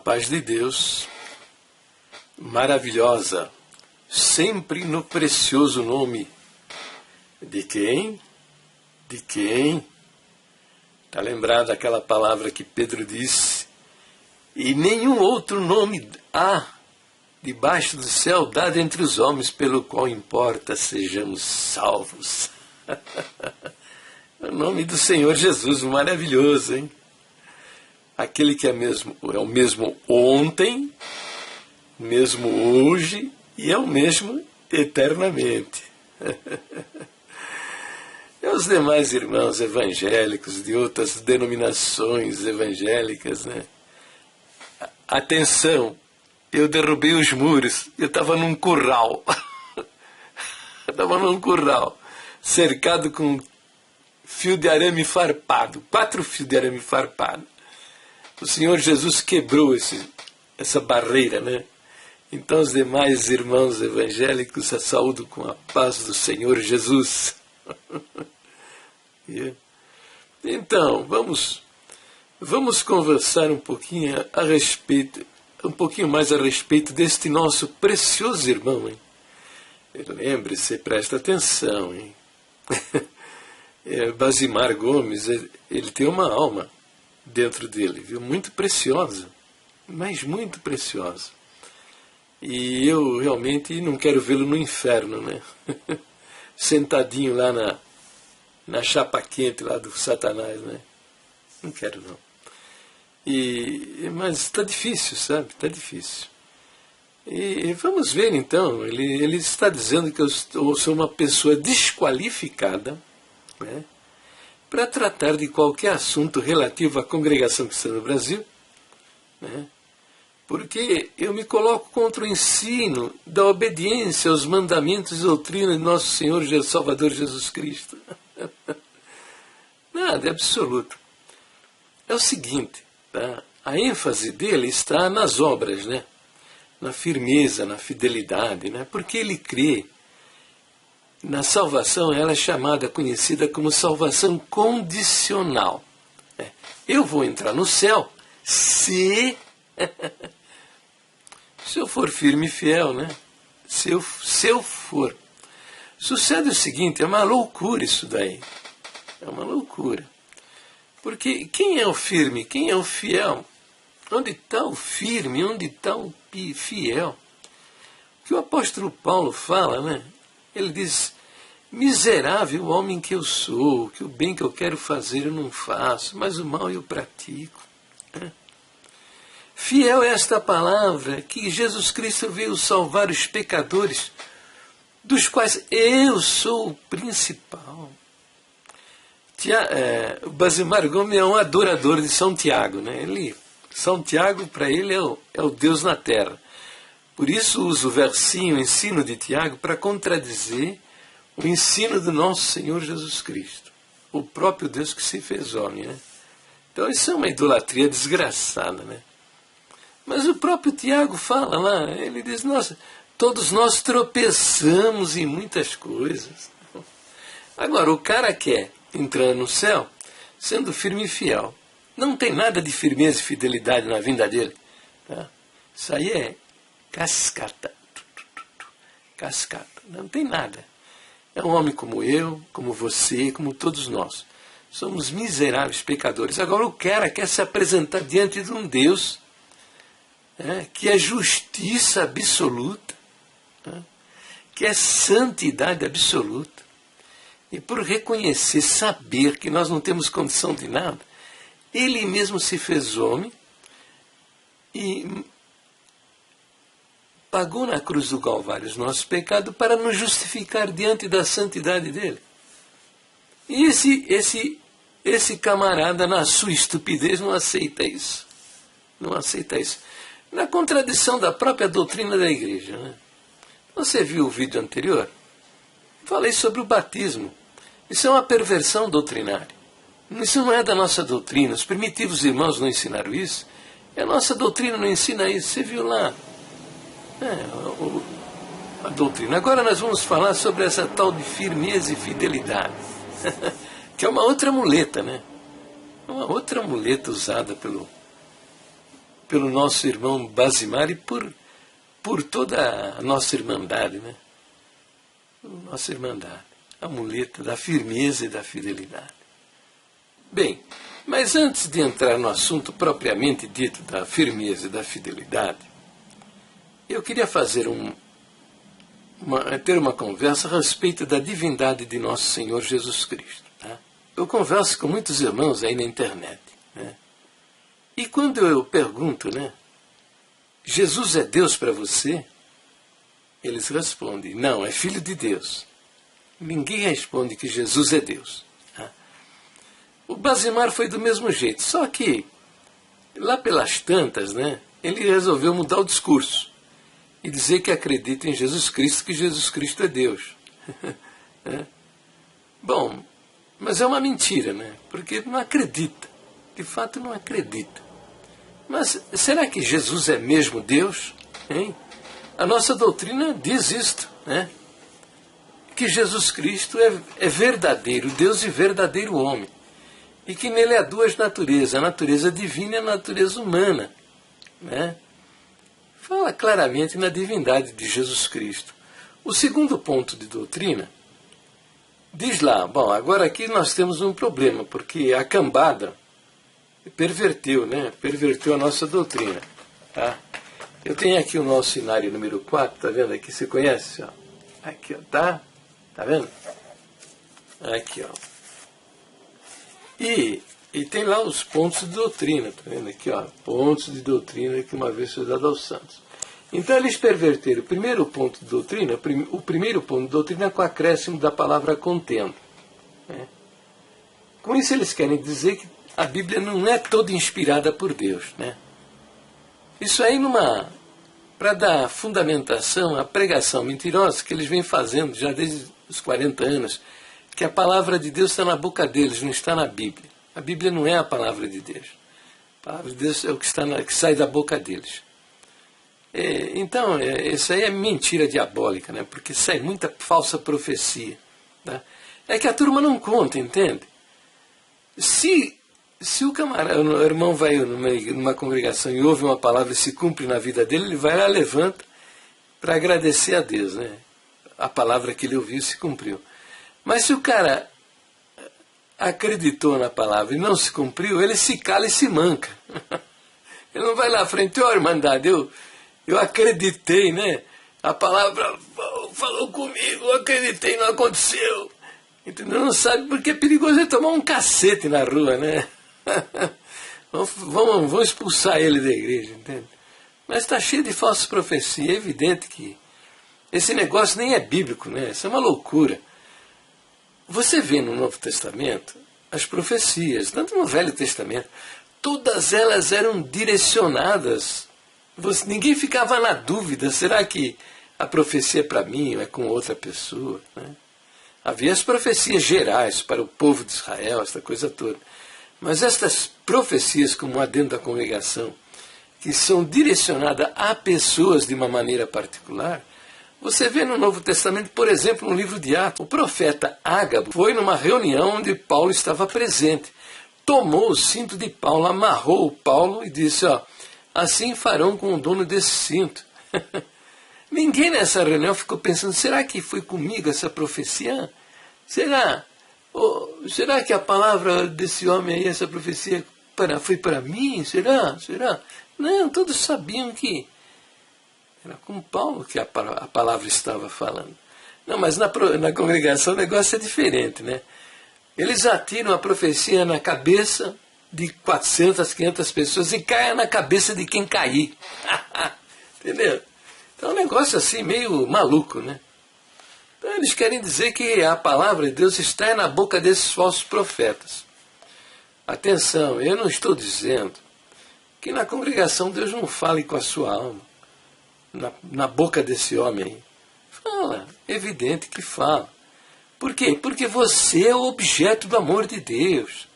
paz de Deus, maravilhosa, sempre no precioso nome de quem? De quem? Está lembrada aquela palavra que Pedro disse? E nenhum outro nome há debaixo do céu dado entre os homens pelo qual importa sejamos salvos. O nome do Senhor Jesus, maravilhoso, hein? Aquele que é o mesmo ontem, mesmo hoje e é o mesmo eternamente. E os demais irmãos evangélicos de outras denominações evangélicas, né? Atenção, eu derrubei os muros, eu estava num curral. Estava num curral, cercado com fio de arame farpado, 4 fios de arame farpado. O Senhor Jesus quebrou essa barreira, né? Então os demais irmãos evangélicos a saúdo com a paz do Senhor Jesus. Então, vamos conversar um pouquinho mais a respeito deste nosso precioso irmão, hein? Lembre-se, presta atenção, hein? Basimar Gomes, ele tem uma alma dentro dele, viu? Muito preciosa, mas muito preciosa. E eu realmente não quero vê-lo no inferno, né? Sentadinho lá na chapa quente lá do Satanás, né? Não quero, não. Mas está difícil, sabe? Está difícil. E vamos ver, então. Ele está dizendo que eu sou uma pessoa desqualificada, né, para tratar de qualquer assunto relativo à congregação cristã no Brasil, né, porque eu me coloco contra o ensino da obediência aos mandamentos e doutrinas de nosso Senhor e Salvador Jesus Cristo. Nada, é absoluto. É o seguinte, tá? A ênfase dele está nas obras, né? Na firmeza, na fidelidade, né? Porque ele crê na salvação. Ela é conhecida como salvação condicional. Eu vou entrar no céu se eu for firme e fiel, né? Se eu for. Sucede o seguinte, é uma loucura isso daí. É uma loucura. Porque quem é o firme? Quem é o fiel? Onde está o firme? Onde está o fiel? O que o apóstolo Paulo fala, né? Ele diz: miserável homem que eu sou, que o bem que eu quero fazer eu não faço, mas o mal eu pratico. Fiel é esta palavra que Jesus Cristo veio salvar os pecadores, dos quais eu sou o principal. O Basimar Gomes é um adorador de São Tiago, né? São Tiago, para ele, é o Deus na terra. Por isso uso o versinho, o ensino de Tiago, para contradizer o ensino do nosso Senhor Jesus Cristo, o próprio Deus que se fez homem, né? Então isso é uma idolatria desgraçada, né? Mas o próprio Tiago fala lá, ele diz: nossa, todos nós tropeçamos em muitas coisas. Agora, o cara quer entrar no céu sendo firme e fiel. Não tem nada de firmeza e fidelidade na vinda dele. Tá? Isso aí é cascata. Cascata. Não tem nada. É um homem como eu, como você, como todos nós. Somos miseráveis pecadores. Agora o cara quer se apresentar diante de um Deus, que é justiça absoluta, que é santidade absoluta. E por reconhecer, saber que nós não temos condição de nada, ele mesmo se fez homem e pagou na cruz do Calvário os nossos pecados para nos justificar diante da santidade dele. E esse camarada, na sua estupidez, não aceita isso. Não aceita isso. Na contradição da própria doutrina da igreja, né? Você viu o vídeo anterior? Falei sobre o batismo. Isso é uma perversão doutrinária. Isso não é da nossa doutrina. Os primitivos irmãos não ensinaram isso. E a nossa doutrina não ensina isso. Você viu lá? A doutrina. Agora nós vamos falar sobre essa tal de firmeza e fidelidade. Que é uma outra muleta, né? Uma outra muleta usada pelo nosso irmão Basimar e por toda a nossa irmandade, né? Nossa irmandade, a muleta da firmeza e da fidelidade. Bem, mas antes de entrar no assunto propriamente dito da firmeza e da fidelidade, eu queria ter uma conversa a respeito da divindade de nosso Senhor Jesus Cristo. Tá? Eu converso com muitos irmãos aí na internet, né? E quando eu pergunto, né, Jesus é Deus para você? Eles respondem, não, é Filho de Deus. Ninguém responde que Jesus é Deus. Tá? O Basimar foi do mesmo jeito, só que lá pelas tantas, né, ele resolveu mudar o discurso e dizer que acredita em Jesus Cristo, que Jesus Cristo é Deus. Bom, mas é uma mentira, né? Porque não acredita. De fato, não acredita. Mas será que Jesus é mesmo Deus? Hein? A nossa doutrina diz isto, né? Que Jesus Cristo é verdadeiro Deus e verdadeiro homem. E que nele há duas naturezas, a natureza divina e a natureza humana, né? Fala claramente na divindade de Jesus Cristo. O segundo ponto de doutrina diz lá, bom, agora aqui nós temos um problema, porque a cambada perverteu, né? Perverteu a nossa doutrina. Tá? Eu tenho aqui o nosso cenário número 4, tá vendo aqui? Você conhece? Ó? Aqui, ó, tá? Tá vendo? Aqui, ó. E tem lá os pontos de doutrina, tá vendo aqui, ó? Pontos de doutrina que uma vez foi dado aos santos. Então eles perverteram o primeiro ponto de doutrina, o primeiro ponto de doutrina com o acréscimo da palavra contendo. Né? Com isso eles querem dizer que a Bíblia não é toda inspirada por Deus, né? Isso aí para dar fundamentação à pregação mentirosa que eles vêm fazendo já desde os 40 anos, que a palavra de Deus está na boca deles, não está na Bíblia. A Bíblia não é a palavra de Deus. A palavra de Deus é o que sai da boca deles. Então, isso aí é mentira diabólica, né? Porque sai muita falsa profecia. Tá? É que a turma não conta, entende? Se o irmão vai numa congregação e ouve uma palavra e se cumpre na vida dele, ele vai lá, levanta para agradecer a Deus, né? A palavra que ele ouviu se cumpriu. Mas se o cara acreditou na palavra e não se cumpriu, ele se cala e se manca. Ele não vai lá à frente, ó, irmandade, eu acreditei, né? A palavra falou comigo, eu acreditei, não aconteceu. Entendeu? Não sabe porque é perigoso ele tomar um cacete na rua, né? Vamos expulsar ele da igreja, entende? Mas está cheio de falsas profecias. É evidente que esse negócio nem é bíblico, né? Isso é uma loucura. Você vê no Novo Testamento as profecias, tanto no Velho Testamento, todas elas eram direcionadas. Ninguém ficava na dúvida, será que a profecia é para mim ou é com outra pessoa? Né? Havia as profecias gerais para o povo de Israel, essa coisa toda. Mas estas profecias, como há dentro da congregação, que são direcionadas a pessoas de uma maneira particular, você vê no Novo Testamento, por exemplo, no livro de Atos, o profeta Ágabo foi numa reunião onde Paulo estava presente. Tomou o cinto de Paulo, amarrou o Paulo e disse, ó, assim farão com o dono desse cinto. Ninguém nessa reunião ficou pensando, será que foi comigo essa profecia? Será? Será que a palavra desse homem aí, essa profecia, foi para mim? Será? Não, todos sabiam que era com Paulo que a palavra estava falando. Não, mas na congregação o negócio é diferente, né? Eles atiram a profecia na cabeça de 400, 500 pessoas e caem na cabeça de quem cair. Entendeu? Então é um negócio assim meio maluco, né? Então eles querem dizer que a palavra de Deus está na boca desses falsos profetas. Atenção, eu não estou dizendo que na congregação Deus não fale com a sua alma, na boca desse homem aí. Fala, é evidente que fala. Por quê? Porque você é o objeto do amor de Deus.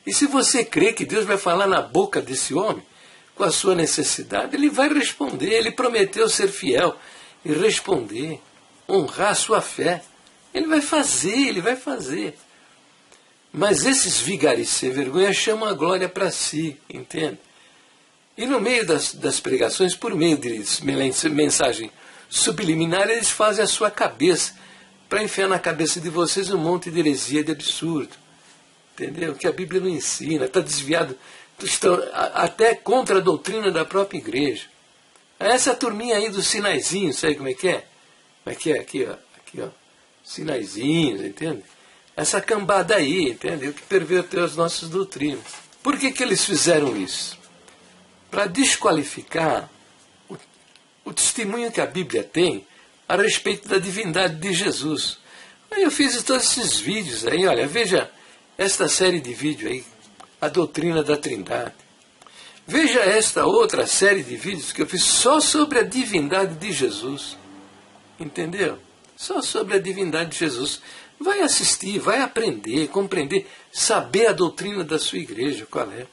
E se você crê que Deus vai falar na boca desse homem, com a sua necessidade, ele vai responder. Ele prometeu ser fiel e responder, honrar a sua fé. Ele vai fazer. Mas esses vigaristas sem vergonha chamam a glória para si, entende? E no meio das pregações, por meio de mensagem subliminar, eles fazem a sua cabeça, para enfiar na cabeça de vocês um monte de heresia, de absurdo. Entendeu? Que a Bíblia não ensina, está desviado, estão até contra a doutrina da própria igreja. Essa turminha aí dos sinaizinhos, sabe como é que é? Como é que é? Aqui, ó. Sinaizinhos, entende? Essa cambada aí, entendeu? Que perverteu as nossas doutrinas. Por que eles fizeram isso? Para desqualificar o testemunho que a Bíblia tem a respeito da divindade de Jesus. Aí eu fiz todos esses vídeos aí, olha, veja esta série de vídeos aí, a doutrina da Trindade. Veja esta outra série de vídeos que eu fiz só sobre a divindade de Jesus. Entendeu? Só sobre a divindade de Jesus. Vai assistir, vai aprender, compreender, saber a doutrina da sua igreja, qual é.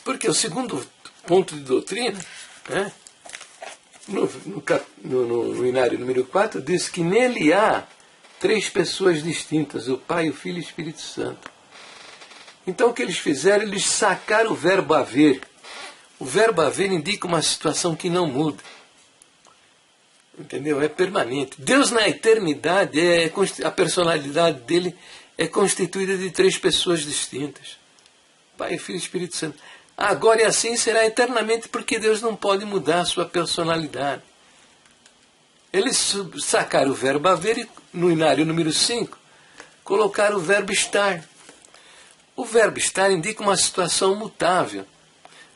Porque o segundo ponto de doutrina, né, no inário número 4, diz que nele há 3 pessoas distintas, o Pai, o Filho e o Espírito Santo. Então o que eles fizeram? Eles sacaram o verbo haver. O verbo haver indica uma situação que não muda. Entendeu? É permanente. Deus na eternidade, a personalidade dele é constituída de 3 pessoas distintas. Pai, Filho e Espírito Santo. Agora e assim será eternamente, porque Deus não pode mudar a sua personalidade. Eles sacaram o verbo haver e no inário número 5 colocaram o verbo estar. O verbo estar indica uma situação mutável.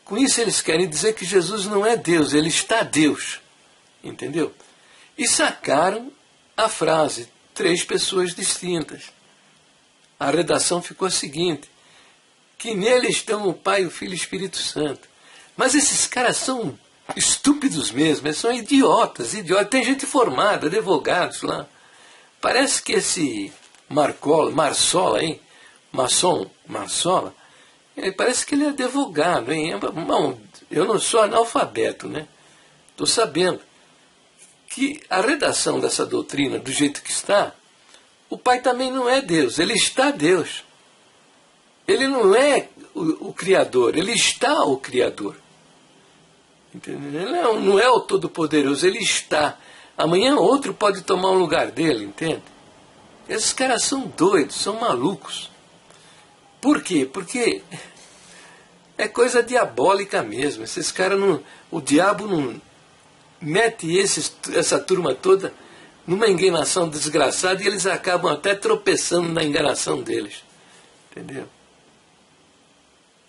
Com isso eles querem dizer que Jesus não é Deus, ele está Deus. Entendeu? E sacaram a frase, 3 pessoas distintas. A redação ficou a seguinte, que nele estão o Pai, o Filho e o Espírito Santo. Mas esses caras são estúpidos mesmo, eles são idiotas. Tem gente formada, advogados lá. Parece que esse Marsola, hein? Marsola, parece que ele é advogado, hein? Bom, eu não sou analfabeto, né? Estou sabendo que a redação dessa doutrina, do jeito que está, o Pai também não é Deus, ele está Deus. Ele não é o Criador, ele está o Criador. Entendeu? Ele não é o Todo-Poderoso, ele está. Amanhã outro pode tomar o lugar dele, entende? Esses caras são doidos, são malucos. Por quê? Porque é coisa diabólica mesmo. Esses caras não. O diabo não mete essa turma toda numa enganação desgraçada e eles acabam até tropeçando na enganação deles. Entendeu?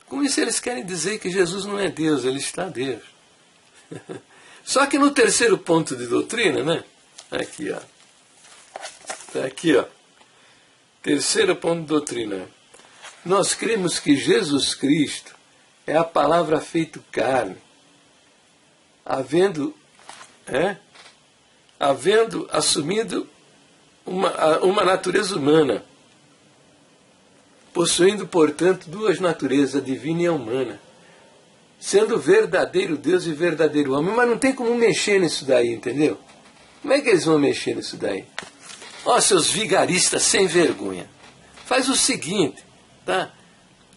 Com isso eles querem dizer que Jesus não é Deus, ele está Deus. Só que no terceiro ponto de doutrina, né? Aqui, ó. Está aqui, ó. Terceiro ponto de doutrina. Nós cremos que Jesus Cristo é a palavra feita carne, havendo assumido uma natureza humana, possuindo, portanto, 2 naturezas, a divina e a humana, sendo verdadeiro Deus e verdadeiro homem. Mas não tem como mexer nisso daí, entendeu? Como é que eles vão mexer nisso daí? Ó, seus vigaristas sem vergonha, faz o seguinte, tá?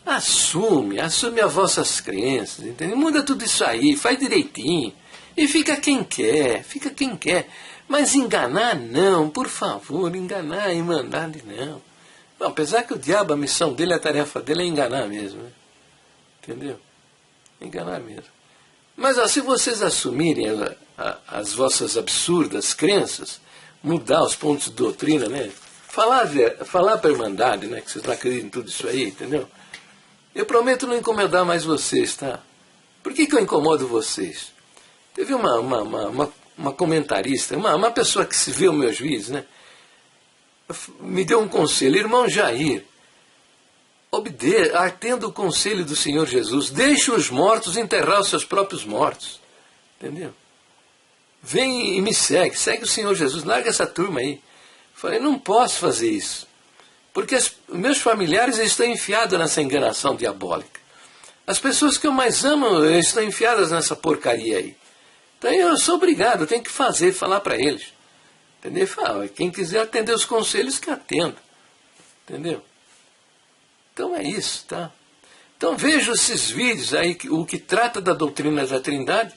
Assume as vossas crenças, entendeu? Muda tudo isso aí, faz direitinho, e fica quem quer, mas enganar não, por favor, enganar e mandar não. Bom, apesar que o diabo, a missão dele, a tarefa dele é enganar mesmo, né? Entendeu? Enganar mesmo. Mas ó, se vocês assumirem as vossas absurdas crenças, mudar os pontos de doutrina, né? Falar para a Irmandade, né? Que vocês não acreditam em tudo isso aí, entendeu? Eu prometo não incomodar mais vocês, tá? Por que eu incomodo vocês? Teve uma comentarista, uma pessoa que se viu meus vídeos, né? Me deu um conselho, irmão Jair, atenda o conselho do Senhor Jesus, deixe os mortos enterrar os seus próprios mortos, entendeu? Vem e me segue o Senhor Jesus, larga essa turma aí. Falei, não posso fazer isso, porque os meus familiares estão enfiados nessa enganação diabólica. As pessoas que eu mais amo estão enfiadas nessa porcaria aí. Então eu sou obrigado, eu tenho que falar para eles. Entendeu? Quem quiser atender os conselhos, que atenda. Entendeu? Então é isso, tá? Então vejo esses vídeos aí, o que trata da doutrina da Trindade,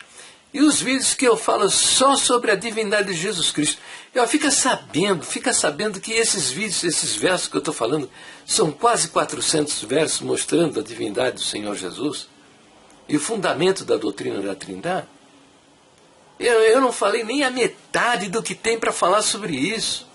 e os vídeos que eu falo só sobre a divindade de Jesus Cristo. Eu fica sabendo que esses vídeos, esses versos que eu estou falando, são quase 400 versos mostrando a divindade do Senhor Jesus e o fundamento da doutrina da Trindade. Eu não falei nem a metade do que tem para falar sobre isso.